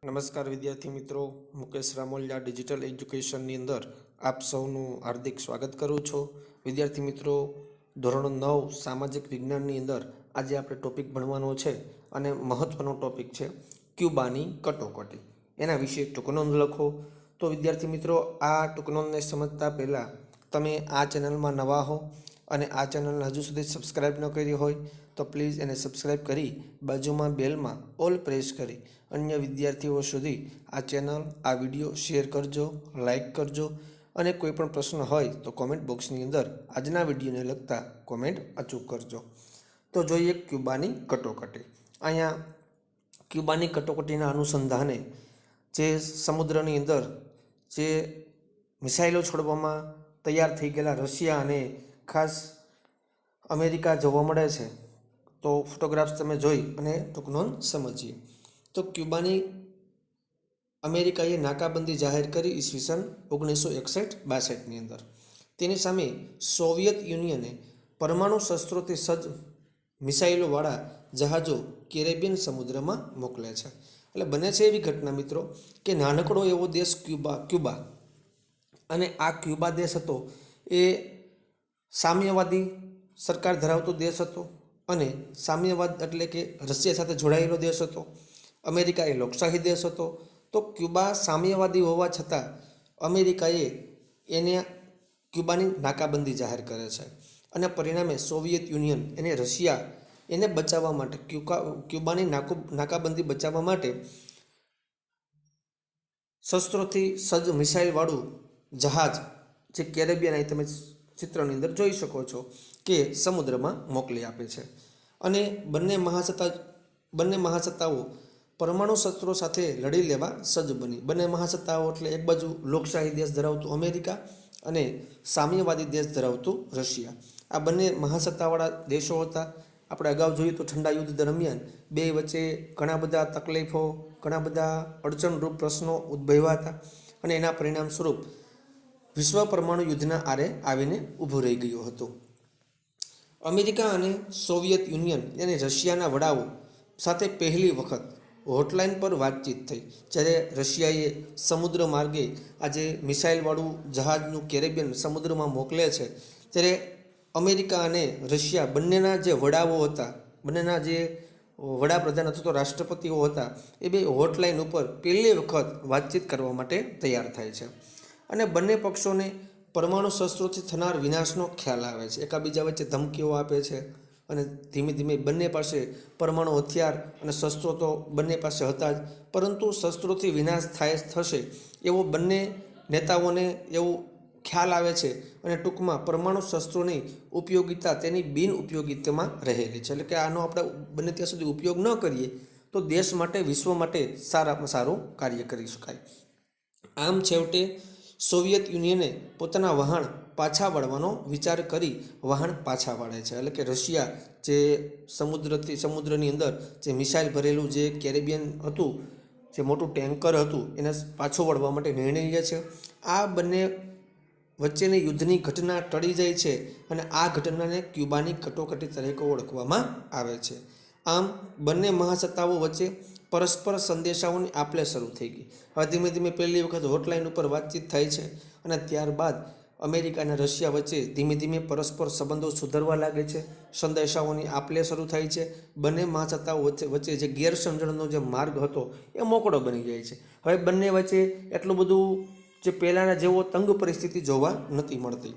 નમસ્કાર વિદ્યાર્થી મિત્રો, મુકેશ રામોલિયા ડિજિટલ એજ્યુકેશનની અંદર આપ સૌનું હાર્દિક સ્વાગત કરું છું. વિદ્યાર્થી મિત્રો, ધોરણ 9 સામાજિક વિજ્ઞાનની અંદર આજે આપણે ટોપિક ભણવાનો છે અને મહત્ત્વનો ટોપિક છે ક્યુબાની કટોકટી. એના વિશે ટૂંકનોંધ લખો. તો વિદ્યાર્થી મિત્રો, આ ટૂંકનોંધને સમજતા પહેલાં તમે આ ચેનલમાં નવા હો અને આ ચેનલને હજુ સુધી સબસ્ક્રાઈબ ન કરી હોય તો પ્લીઝ એને સબસ્ક્રાઈબ કરી બાજુમાં બેલમાં ઓલ પ્રેસ કરી અન્ય વિદ્યાર્થીઓ સુધી આ ચેનલ, આ વિડીયો શેર કરજો, લાઈક કરજો અને કોઈ પણ પ્રશ્ન હોય તો કોમેન્ટ બોક્સની અંદર આજના વિડીયોને લગતા કોમેન્ટ અચૂક કરજો. તો જોઈએ ક્યુબાની કટોકટી. અહીંયા ક્યુબાની કટોકટીના અનુસંધાને જે સમુદ્રની અંદર જે મિસાઇલો છોડવામાં તૈયાર થઈ ગયેલા રશિયા અને ખાસ અમેરિકા જોવા મળે છે. તો ફોટોગ્રાફ્સ તમે જોઈ અને ટૂંકનોંધ સમજીએ. તો ક્યુબાની અમેરિકાએ નાકાબંધી જાહેર કરી ઈસવીસન 1961-62ની અંદર. તેની સામે સોવિયત યુનિયને પરમાણુ શસ્ત્રોથી સજ્જ મિસાઇલોવાળા જહાજો કેરેબિયન સમુદ્રમાં મોકલે છે. એટલે બને છે એવી ઘટના મિત્રો કે નાનકડો એવો દેશ ક્યુબા અને આ ક્યુબા દેશ હતો એ સામ્યવાદી સરકાર ધરાવતો દેશ હતો અને સામ્યવાદ એટલે કે રશિયા સાથે જોડાયેલો દેશ હતો. અમેરિકા એ લોકશાહી દેશ હતો. તો ક્યુબા સામ્યવાદી હોવા છતાં અમેરિકાએ એને ક્યુબાની નાકાબંધી જાહેર કરે છે અને પરિણામે સોવિયત યુનિયન એને રશિયા એને બચાવવા માટે ક્યુબાની નાકાબંધી બચાવવા માટે શસ્ત્રોથી સજ્જ મિસાઇલવાળું જહાજ જે કેરેબિયન, અહીં તમે ચિત્રની અંદર જોઈ શકો છો કે સમુદ્રમાં મોકલી આપે છે. અને બંને મહાસત્તાઓ પરમાણુ શસ્ત્રો સાથે લડી લેવા સજ્જ બની. બંને મહાસત્તાઓ એટલે એક બાજુ લોકશાહી દેશ ધરાવતું અમેરિકા અને સામ્યવાદી દેશ ધરાવતું રશિયા. આ બંને મહાસત્તાવાળા દેશો હતા. આપણે અગાઉ જોયું તો ઠંડા યુદ્ધ દરમિયાન બે વચ્ચે ઘણા બધા તકલીફો, ઘણા બધા અડચણરૂપ પ્રશ્નો ઉદ્ભવ્યા હતા અને એના પરિણામ સ્વરૂપ વિશ્વ પરમાણુ યુદ્ધના આરે આવીને ઊભું રહી ગયું હતું. અમેરિકા અને સોવિયત યુનિયન અને રશિયાના વડાઓ સાથે પહેલી વખત હોટલાઇન પર વાતચીત થઈ. જ્યારે રશિયાએ સમુદ્ર માર્ગે આજે મિસાઇલવાળું જહાજનું કેરેબિયન સમુદ્રમાં મોકલે છે, ત્યારે અમેરિકા અને રશિયા બંનેના જે વડાઓ હતા, બંનેના જે વડાપ્રધાન અથવા તો રાષ્ટ્રપતિઓ હતા, એ બે હોટલાઇન ઉપર પહેલી વખત વાતચીત કરવા માટે તૈયાર થાય છે. અને બંને પક્ષોને પરમાણુ શસ્ત્રોથી થનાર વિનાશનો ખ્યાલ આવે છે. એકાબીજા વચ્ચે ધમકીઓ આપે છે અને ધીમે ધીમે બંને પાસે પરમાણુ હથિયાર અને શસ્ત્રો તો બંને પાસે હતા જ, પરંતુ શસ્ત્રોથી વિનાશ થશે એવો બંને નેતાઓને એવું ખ્યાલ આવે છે અને ટૂંકમાં પરમાણુ શસ્ત્રોની ઉપયોગિતા તેની બિન ઉપયોગિતામાં રહેલી છે. એટલે કે આનો આપણે બંને ત્યાં સુધી ઉપયોગ ન કરીએ તો દેશ માટે, વિશ્વ માટે સારામાં સારું કાર્ય કરી શકાય. આમ છેવટે સોવિયત યુનિયને પોતાના વહાણ પાછા વાળવાનો વિચાર કરી વહાણ પાછા વાળે છે. એટલે કે રશિયા જે સમુદ્રની અંદર જે મિસાઇલ ભરેલું જે કેરેબિયન હતું, જે મોટું ટેન્કર હતું, એને પાછું વળવા માટે નિર્ણય લે છે. આ બંને વચ્ચેની યુદ્ધની ઘટના ટળી જાય છે અને આ ઘટનાને ક્યુબાની કટોકટી તરીકે ઓળખવામાં આવે છે. આમ બંને મહાસત્તાઓ વચ્ચે પરસ્પર સંદેશાઓની આપલે શરૂ થઈ ગઈ. હવે ધીમે ધીમે પહેલી વખત હોટલાઇન ઉપર વાતચીત થાય છે અને ત્યારબાદ અમેરિકા અને રશિયા વચ્ચે ધીમે ધીમે પરસ્પર સંબંધો સુધરવા લાગે છે. સંદેશાઓની આપલે શરૂ થાય છે. બંને મહાસત્તાઓ વચ્ચે જે ગેરસમજણનો જે માર્ગ હતો એ મોકળો બની જાય છે. હવે બંને વચ્ચે એટલું બધું જે પહેલાંના જેવો તંગ પરિસ્થિતિ જોવા નથી મળતી.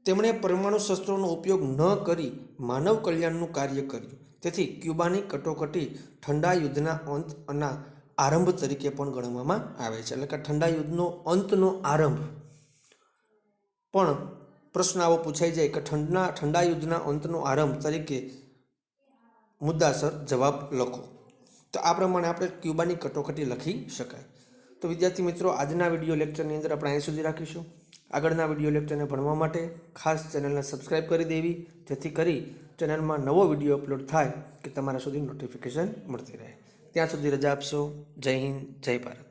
તેમણે પરમાણુ શસ્ત્રોનો ઉપયોગ ન કરી માનવ કલ્યાણનું કાર્ય કર્યું. તેથી ક્યુબાની કટોકટી ઠંડા યુદ્ધના અંતના આરંભ તરીકે પણ ગણવામાં આવે છે. એટલે કે ઠંડા યુદ્ધનો અંતનો આરંભ પણ પ્રશ્ન આવો પૂછાઈ જાય કે ઠંડા યુદ્ધના અંતનો આરંભ તરીકે મુદ્દાસર જવાબ લખો. તો આ પ્રમાણે આપણે ક્યુબાની કટોકટી લખી શકાય. તો વિદ્યાર્થી મિત્રો, આજના વિડીયો લેક્ચરની અંદર આપણે અહીં સુધી રાખીશું. આગળના વિડીયો લેક્ચરને ભણવા માટે ખાસ ચેનલને સબસ્ક્રાઈબ કરી દેવી, જેથી કરી ચેનલમાં નવો વિડીયો અપલોડ થાય કે તમારા સુધી નોટિફિકેશન મળતી રહે. ત્યાં સુધી રજા આપશો. જય હિન્દ, જય ભારત.